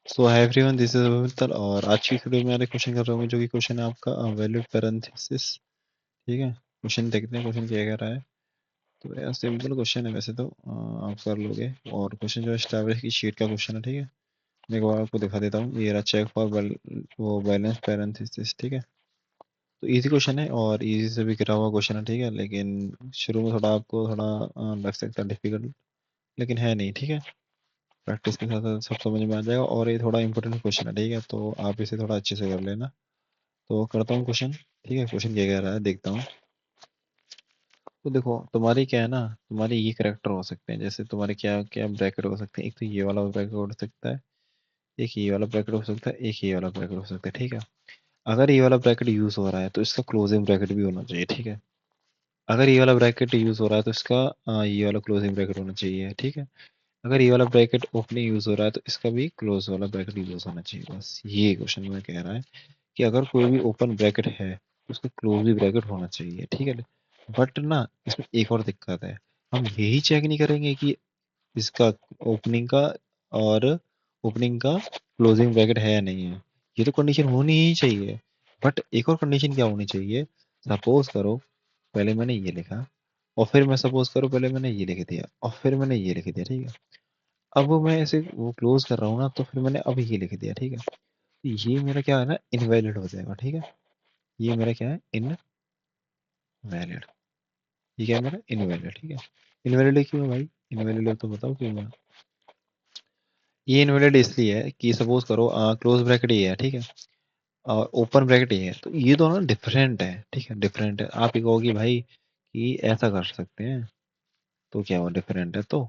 So hi everyone, this is Mittal और आज की वीडियो में क्वेश्चन कर रहा हूँ जो कि क्वेश्चन है आपका वैलिड पैरेंथेसिस। ठीक है, क्वेश्चन देखते हैं क्वेश्चन क्या कह रहा है। तो यार सिंपल क्वेश्चन है वैसे तो, आप कर लोगे। और क्वेश्चन जो है स्टैब्लिश की शीट का क्वेश्चन है। ठीक है, मैं एक बार आपको दिखा देता हूँ। ये रहा चेक फॉर वो बैलेंस पैरेंथेसिस। ठीक है, तो इजी क्वेश्चन है और इजी से भी गिरा हुआ क्वेश्चन है। ठीक है, लेकिन शुरू में थोड़ा आपको थोड़ा लग सकता है डिफिकल्ट, लेकिन है नहीं। ठीक है, प्रैक्टिस के साथ साथ सब समझ में आ जाएगा और ये थोड़ा इंपॉर्टेंट क्वेश्चन है। ठीक है, तो आप इसे थोड़ा अच्छे से कर लेना। तो करता हूँ क्वेश्चन। ठीक है, क्वेश्चन क्या कह रहा है देखता हूँ। तो देखो तुम्हारी क्या है ना, तुम्हारे ये करेक्टर हो सकते हैं। जैसे तुम्हारे क्या क्या ब्रैकेट हो सकते हैं। एक तो ये वाला ब्रैकेट हो सकता है, एक ये वाला ब्रैकेट हो सकता है, एक ये वाला ब्रैकेट हो सकता है। ठीक है, अगर ये वाला ब्रैकेट यूज हो रहा है तो इसका क्लोजिंग ब्रैकेट भी होना चाहिए। ठीक है, अगर ये वाला ब्रैकेट यूज हो रहा है तो इसका ये वाला क्लोजिंग ब्रैकेट होना चाहिए। ठीक है, अगर ये वाला ब्रैकेट ओपनिंग यूज हो रहा है तो इसका भी क्लोज वाला ब्रैकेट यूज होना चाहिए। बस ये क्वेश्चन में कह रहा है कि अगर कोई भी ओपन ब्रैकेट है तो उसका क्लोज भी ब्रैकेट होना चाहिए। ठीक है, बट ना इसमें एक और दिक्कत है। हम यही चेक नहीं करेंगे कि इसका ओपनिंग का और ओपनिंग का क्लोजिंग ब्रैकेट है या नहीं है। ये तो कंडीशन होनी ही चाहिए। बट एक और कंडीशन क्या होनी चाहिए। सपोज करो पहले मैंने ये लिखा और फिर मैं सपोज करो पहले मैंने ये लिख दिया और फिर मैंने ये लिख दिया। ठीक है, अब वो मैं ऐसे वो क्लोज कर रहा हूँ ना, तो फिर मैंने अब ये लिख दिया। ठीक है, तो ये मेरा क्या है ना, इनवैलिड हो जाएगा। ठीक है, ये मेरा क्या है, इनवैलिड। ये क्या है मेरा, इनवैलिड। ठीक है, इनवैलिड क्यों है भाई, इनवैलिड तो बताओ क्यों है। ये इनवैलिड इसलिए है कि सपोज करो क्लोज ब्रैकेट ये है। ठीक है, और ओपन ब्रैकेट ये है, तो ये दोनों डिफरेंट है। ठीक है, डिफरेंट है। आप ये कहोगे भाई कि ऐसा कर सकते हैं, तो क्या वो डिफरेंट है तो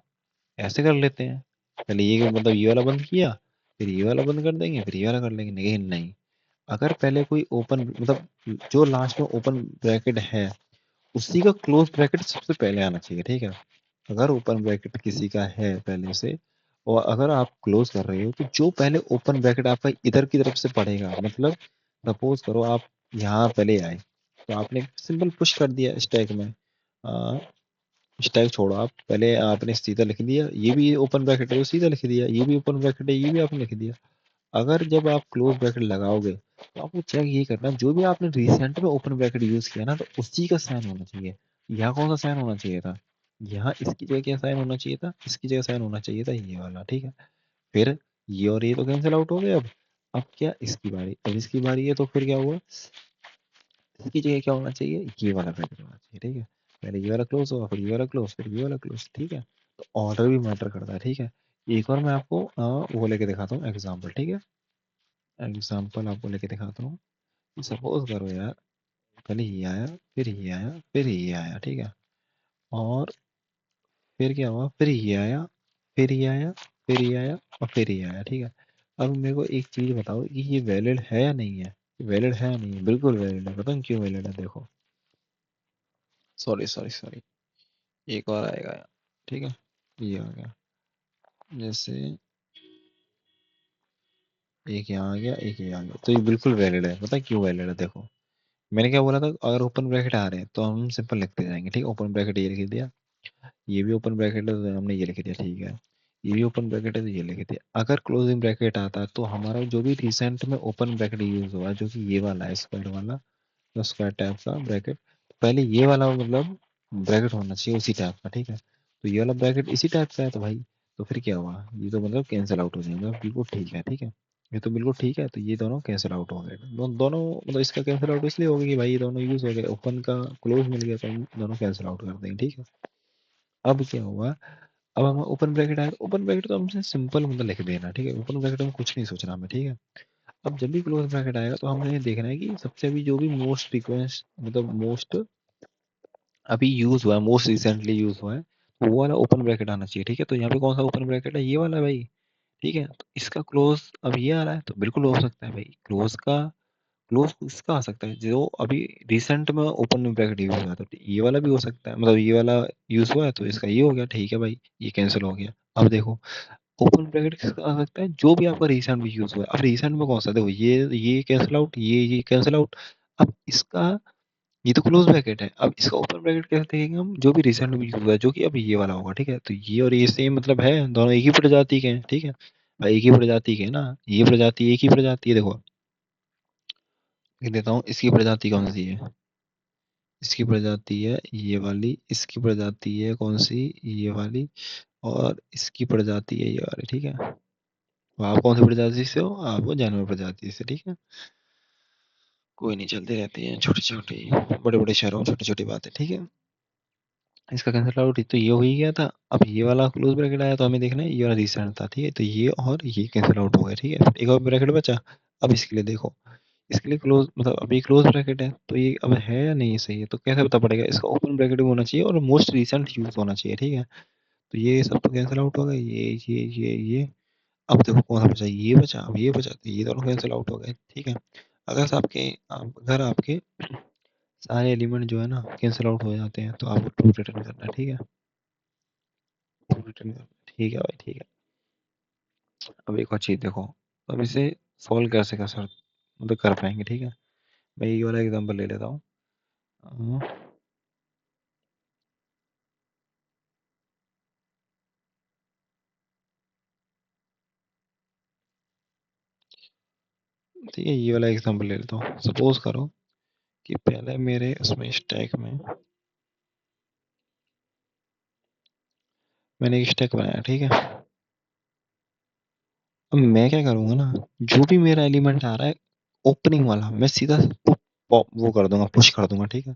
ऐसे कर लेते हैं। पहले ये मतलब ये वाला बंद किया, फिर ये वाला बंद कर देंगे, फिर ये वाला कर लेंगे। लेकिन नहीं, अगर पहले कोई ओपन मतलब जो लास्ट में ओपन ब्रैकेट है उसी का क्लोज ब्रैकेट सबसे पहले आना चाहिए। ठीक है, अगर ओपन ब्रैकेट किसी का है पहले से और अगर आप क्लोज कर रहे हो तो जो पहले ओपन ब्रैकेट आपका इधर की तरफ से पड़ेगा, मतलब सपोज करो आप यहाँ पहले आए तो आपने सिंपल पुश कर दिया स्टैक में। स्टैक छोड़ो, आप पहले आपने सीधा लिख दिया, ये भी ओपन ब्रैकेट है वो सीधा लिख दिया, ये भी ओपन ब्रैकेट है ये भी आपने लिख दिया। अगर जब आप क्लोज ब्रैकेट लगाओगे तो आपको चेक ये करना, जो भी आपने रिसेंट में ओपन ब्रैकेट यूज किया ना, तो उसी का साइन होना चाहिए। यहाँ कौन सा साइन होना चाहिए था, यहाँ इसकी जगह क्या साइन होना चाहिए था, इसकी जगह साइन होना चाहिए था ये वाला। ठीक है, फिर ये और ये तो कैंसिल आउट हो गए। अब क्या इसकी बारी, अब इसकी बारी है तो फिर क्या हुआ, इसकी जगह क्या होना चाहिए, ये वाला ब्रैकेट होना चाहिए। ठीक है, पहले ये वाला क्लोज होगा, फिर ये वाला क्लोज, फिर ये वाला क्लोज। ठीक है, तो ऑर्डर भी मैटर करता है। ठीक है, एक और मैं आपको वो लेके दिखाता हूँ एग्जाम्पल। ठीक है, एग्जाम्पल आपको लेके दिखाता हूँ। सपोज करो यार, पहले ये आया, फिर ये आया, फिर ये आया। ठीक है, और फिर क्या हुआ, फिर ये आया, फिर ये आया, फिर ये आया और फिर ये आया। ठीक है, अब मेरे को एक चीज बताओ कि ये वैलिड है या नहीं है। वैलिड है या नहीं है, बिल्कुल वैलिड है। बताऊँ क्यों वैलिड है, देखो। सॉरी सॉरी सॉरी, एक और आएगा यार। ठीक है, ये आ गया। जैसे एक यहाँ आ गया, एक ये आ गया, तो ये बिल्कुल वैलिड है। पता है क्यों वैलिड है, देखो। मैंने क्या बोला था, अगर ओपन ब्रैकेट आ रहे हैं तो हम सिंपल लिखते जाएंगे। ठीक है, ओपन ब्रैकेट ये लिख दिया, ये भी ओपन ब्रैकेट है तो हमने ये लिख दिया। ठीक है, ये भी ओपन ब्रैकेट है तो ये लिख दिया। अगर क्लोजिंग ब्रैकेट आता है तो हमारा जो भी रिसेंट में ओपन ब्रैकेट यूज हुआ है, जो कि ये वाला है स्क्वायर वाला, तो स्क्वायर टाइप का ब्रैकेट, पहले ये वाला मतलब ब्रैकेट होना चाहिए उसी टाइप का। ठीक है, तो ये वाला ब्रैकेट इसी टाइप का है तो भाई, तो फिर क्या हुआ, ये तो मतलब कैंसिल आउट हो जाएगा। बिल्कुल ठीक है। ठीक है, ये तो बिल्कुल ठीक है, तो ये दोनों कैंसिल आउट हो गए। दोनों मतलब इसका कैंसिल आउट इसलिए हो गया कि भाई ये दोनों यूज हो गए, ओपन का क्लोज मिल गया तो हम दोनों कैंसिल आउट कर देंगे। ठीक है, अब क्या हुआ, अब हम ओपन ब्रैकेट आया, ओपन ब्रैकेट तो हमसे सिंपल मतलब लिख देना। ठीक है, ओपन ब्रैकेट में कुछ नहीं सोचना हमें। ठीक है, अब जब भी क्लोज ब्रैकेट आएगा तो हमें ये देखना है कि सबसे अभी जो भी मोस्ट फ्रीक्वेंस मतलब मोस्ट अभी यूज हुआ है, मोस्ट रिसेंटली यूज हुआ है, तो वो वाला ओपन ब्रैकेट आना चाहिए। ठीक है, तो यहाँ पे कौन सा ओपन ब्रैकेट है, ये वाला भाई। ठीक है, तो इसका क्लोज अब ये आ रहा है तो बिल्कुल हो सकता है भाई, क्लोज इसका आ सकता है जो अभी रिसेंट में ओपन ब्रैकेट यूज हुआ था। तो ये वाला भी हो सकता है, मतलब ये वाला यूज हुआ है तो इसका ये हो गया। ठीक है भाई, ये कैंसिल हो गया। अब देखो ओपन ब्रैकेट किसका आ सकता है, जो भी आपका रिसेंट में यूज हुआ है। अब रिसेंट में कौन सा, देखो ये कैंसिल आउट, ये कैंसिल आउट। अब इसका ये तो क्लोज ब्रैकेट है, अब इसका ओपन ब्रैकेट कैसे देखेंगे हम, जो भी रिसेंट में यूज हुआ है, जो कि अब ये वाला होगा। ठीक है, तो ये और ये सेम मतलब है, दोनों एक ही प्रजाति के हैं। ठीक है, भाई एक ही प्रजाति के है ना, ये प्रजाति एक ही प्रजाति है। देखो लिख देता हूँ, इसकी प्रजाति कौन सी है, इसकी प्रजाति है ये वाली, इसकी प्रजाति है कौन सी, ये वाली, और इसकी प्रजाति है ये वाली, ठीक है। तो आप कौन सी प्रजाति से हो, आप वो जानवर प्रजाति से, ठीक है। कोई नहीं, चलती रहती है छोटी छोटी, बड़े बड़े शहरों में छोटी छोटी बातें, ठीक है। इसका कैंसिल आउट तो ये हो ही गया था। अब ये वाला क्लोज ब्रैकेट आया तो हमें देखना है ये वाला रीसेंट था, ठीक है। तो ये और ये कैंसिल आउट हो गया, ठीक है। एक और ब्रैकेट बचा। अब इसके लिए देखो, इसके लिए क्लोज मतलब अभी क्लोज ब्रैकेट है तो ये अब है या नहीं सही है, तो कैसे पता पड़ेगा, इसका ओपन ब्रैकेट भी होना चाहिए और मोस्ट रिसेंट यूज होना चाहिए, ठीक है। तो ये सब तो कैंसिल आउट हो गए, ये अब देखो कौन सा बचा, ये बचा, अब ये बचा, तो ये दोनों कैंसिल आउट हो गए, ठीक है। अगर आपके सारे एलिमेंट जो है ना कैंसिल आउट हो जाते हैं तो आपको ट्रू रिटर्न करना है, ठीक है। ट्रू रिटर्न करना है, ठीक है भाई, ठीक है। अब एक और चीज देखो, अब इसे सॉल्व कैसे कर सकते, मतलब कर पाएंगे, ठीक है। मैं ये वाला एग्जांपल ले लेता हूँ। ठीक है, ये वाला एग्जांपल ले लेता हूँ। सपोज करो कि पहले मेरे उसमें स्टैक में मैंने एक स्टैक बनाया, ठीक है। अब मैं क्या करूंगा ना, जो भी मेरा एलिमेंट आ रहा है ओपनिंग वाला, मैं सीधा वो कर दूंगा, पुश कर दूंगा, ठीक है।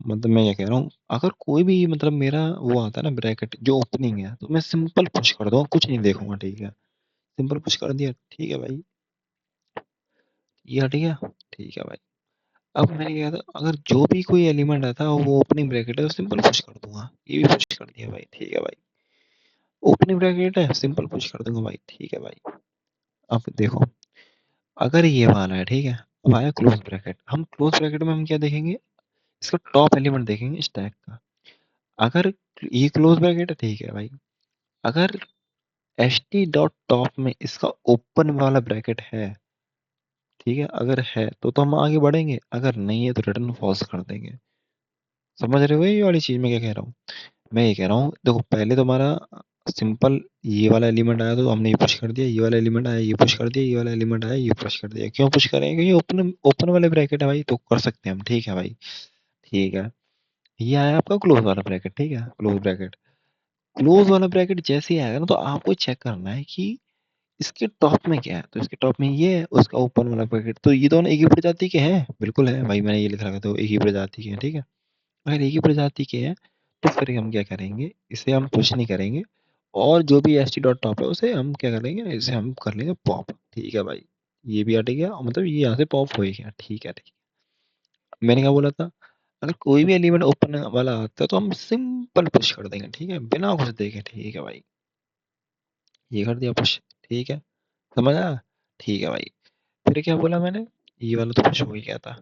मतलब मैं क्या कह रहा हूँ, अगर कोई भी मतलब मेरा वो आता है ना ब्रैकेट जो ओपनिंग है, तो मैं सिंपल पुश कर दूंगा, कुछ नहीं देखूंगा, ठीक है। सिंपल पुश कर दिया, ठीक है भाई, ये हट गया, ठीक है भाई। अब मैंने क्या था, अगर जो भी कोई एलिमेंट आता है वो ओपनिंग ब्रैकेट है तो सिंपल पुश कर दूंगा, ये भी पुश कर दिया भाई, ठीक है भाई। ओपनिंग ब्रैकेट है, सिंपल पुश कर दूंगा भाई, ठीक है भाई। अब देखो, अगर ये वाला है, ठीक है। अब आया क्लोज ब्रैकेट, हम क्लोज ब्रैकेट में हम क्या देखेंगे, इसका टॉप एलिमेंट देखेंगे स्टैक का। अगर ये क्लोज ब्रैकेट है, ठीक है भाई। अगर एच टी डॉट टॉप में इसका ओपन वाला ब्रैकेट है, ठीक है, अगर है तो हम आगे बढ़ेंगे, अगर नहीं है तो रिटर्न फॉल्स कर देंगे। समझ रहे हो ये वाली चीज मैं क्या कह रहा हूँ। मैं ये कह रहा हूँ, देखो पहले तो हमारा सिंपल ये वाला एलिमेंट आया तो हमने ये पुश कर दिया, ये वाला एलिमेंट आया ये पुश कर दिया, ये वाला एलिमेंट आया ये पुश कर दिया। क्यों पुश करेंगे, क्योंकि ओपन ओपन वाले ब्रैकेट है भाई, तो कर सकते हैं हम, ठीक है भाई, ठीक है। ये आया आपका क्लोज वाला ब्रैकेट, ठीक है, क्लोज ब्रैकेट। क्लोज वाला ब्रैकेट जैसे ही आएगा ना तो आपको चेक करना है कि इसके टॉप में क्या है, तो इसके टॉप में ये है, उसका ओपन वाला ब्रैकेट, तो ये दोनों एक ही प्रजाति के हैं, बिल्कुल है भाई, मैंने ये लिख रखा था, तो एक ही प्रजाति के हैं, ठीक है। अगर एक ही प्रजाति के हैं तो फिर हम क्या करेंगे, इसे हम पुश नहीं करेंगे, और जो भी एस टी डॉट टॉप है उसे हम क्या करेंगे, इसे हम कर लेंगे पॉप, ठीक है भाई। ये भी हट गया, मतलब ये यहाँ से पॉप हो ही गया, ठीक है, ठीक है। मैंने क्या बोला था, अगर कोई भी एलिमेंट ओपन वाला आता है तो हम सिंपल पुश कर देंगे, ठीक है, बिना कुछ देखे, ठीक है भाई। ये कर दिया पुश, ठीक है, समझ आया, ठीक है भाई। फिर क्या बोला मैंने, ये वाला तो पुश हो ही गया था।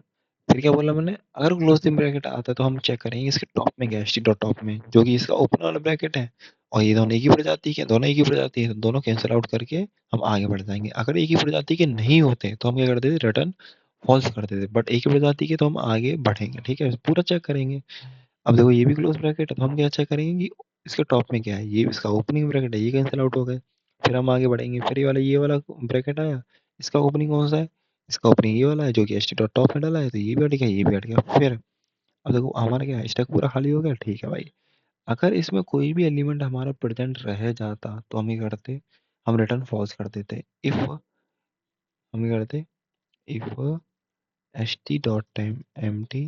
फिर क्या बोला मैंने, अगर क्लोजिंग ब्रैकेट आता है तो हम चेक करेंगे इसके टॉप में क्या है, एच टी डॉट टॉप में, जो कि इसका ओपन वाला ब्रैकेट है। और ये दोनों एक ही प्रजाति के, दोनों एक ही प्रजाति है, तो दोनों कैंसिल आउट करके हम आगे बढ़ जाएंगे। अगर एक ही प्रजाति के नहीं होते तो हम क्या करते थे, रिटर्न फॉल्स कर देते, बट एक ही प्रजाति के तो हम आगे बढ़ेंगे, ठीक है, पूरा चेक करेंगे। अब देखो ये भी क्लोज ब्रैकेट है तो हम क्या चेक करेंगे कि इसके टॉप में क्या है, ये इसका ओपनिंग ब्रैकेट है, ये कैंसिल आउट हो गए। फिर हम आगे बढ़ेंगे, फिर ये वाला ब्रैकेट आया, इसका ओपनिंग कौन सा है, इसका ओपनिंग ये वाला है जो कि एच टी डॉट टॉप में डाला है, तो ये भी हट गया, ये भी हट गया। फिर अब देखो हमारा क्या है, स्टैक पूरा खाली हो गया, ठीक है भाई। अगर इसमें कोई भी एलिमेंट हमारा प्रेजेंट रह जाता तो हम ये करते, हम रिटर्न फॉल्स कर देते। इफ हम ये करते, if H T dot time M T,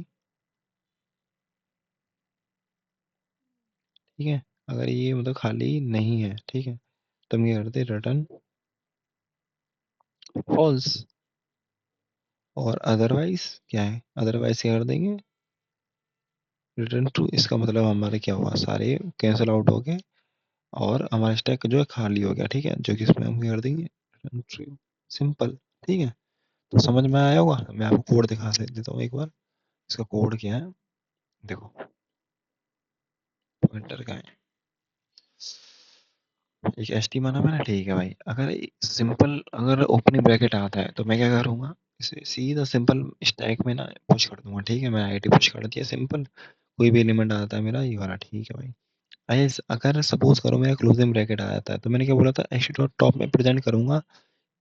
ठीक है, अगर ये मतलब खाली नहीं है, ठीक है, तो हम ये करते रिटर्न फॉल्स। और अदरवाइज क्या है, अदरवाइज क्या कर देंगे, रिटर्न ट्रू। इसका मतलब हमारे क्या हुआ, सारे कैंसिल आउट हो गए और हमारा स्टैक जो है खाली हो गया, ठीक है, जो कि इसमें हम क्या कर देंगे, रिटर्न ट्रू, सिंपल, ठीक है। तो समझ में आया होगा, मैं आपको कोड दिखा देता हूँ एक बार। इसका कोड क्या है, देखो, पॉइंटर का है, एक एस टी माना मैंने, ठीक है भाई। अगर सिंपल अगर ओपनिंग ब्रैकेट आता है तो मैं क्या करूंगा, इसे सीधा सिंपल स्टैक में ना पुश कर दूंगा, ठीक है। मैं आईटी पुश कर दिया सिंपल, कोई भी एलिमेंट आता है मेरा ये वाला, ठीक है भाई। अगर सपोज करो मेरा क्लोजिंग ब्रैकेट आ जाता है तो मैंने क्या बोला था, एच डॉट टॉप में प्रेजेंट करूंगा,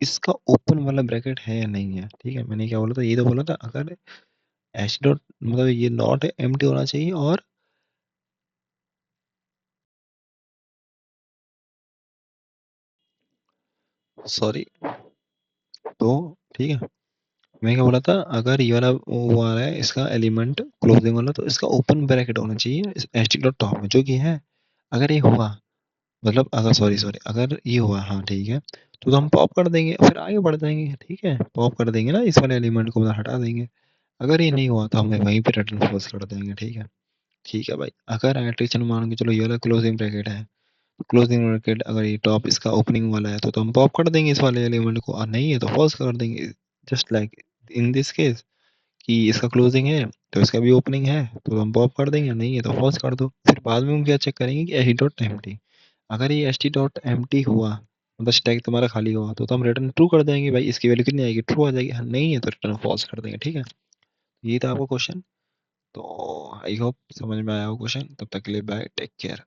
इसका ओपन वाला ब्रैकेट है या नहीं है। ठीक है, मैंने क्या बोला था, ये तो बोला था अगर एच डॉट मतलब ये नॉट एम्प्टी होना चाहिए और सॉरी, तो ठीक है, मैं क्या बोला था, अगर ये वाला वो आ रहा है इसका एलिमेंट क्लोजिंग वाला, तो इसका ओपन ब्रैकेट होना चाहिए एच टी डॉट टॉप में, जो कि है। अगर ये हुआ, मतलब अगर सॉरी सॉरी अगर ये हुआ, हाँ ठीक है, तो हम पॉप कर देंगे, फिर आगे बढ़ जाएंगे। ठीक है, पॉप कर देंगे ना इस वाले एलिमेंट को, मतलब हटा देंगे। अगर ये नहीं हुआ तो हमें वहीं पे रिटर्न फॉल्स कर देंगे। ठीक है, ठीक है भाई, अगर एट्रिशन मान के चलो ये वाला क्लोजिंग ब्रैकेट है, क्लोजिंग ब्रैकेट अगर ये टॉप इसका ओपनिंग वाला है तो हम पॉप कर देंगे इस वाले एलिमेंट को, और नहीं है तो फॉल्स कर देंगे। Just like in this case, कि इसका क्लोजिंग है तो इसका भी ओपनिंग है, तो हम पॉप कर देंगे, नहीं है तो फॉल्स कर दो। फिर बाद में हम क्या चेक करेंगे कि एच डॉट एम्प्टी, अगर ये एच टी डॉट एम्प्टी हुआ, मतलब स्टैक तुम्हारा खाली हुआ, तो हम रिटर्न ट्रू कर देंगे भाई, इसकी वैल्यू कितनी आएगी, ट्रू आ जाएगी। हाँ, नहीं है तो रिटर्न फॉल्स कर देंगे। ठीक है, ये था आपका क्वेश्चन। तो आई होप समझ में आया हो क्वेश्चन। तब तक के लिए बाय, टेक केयर।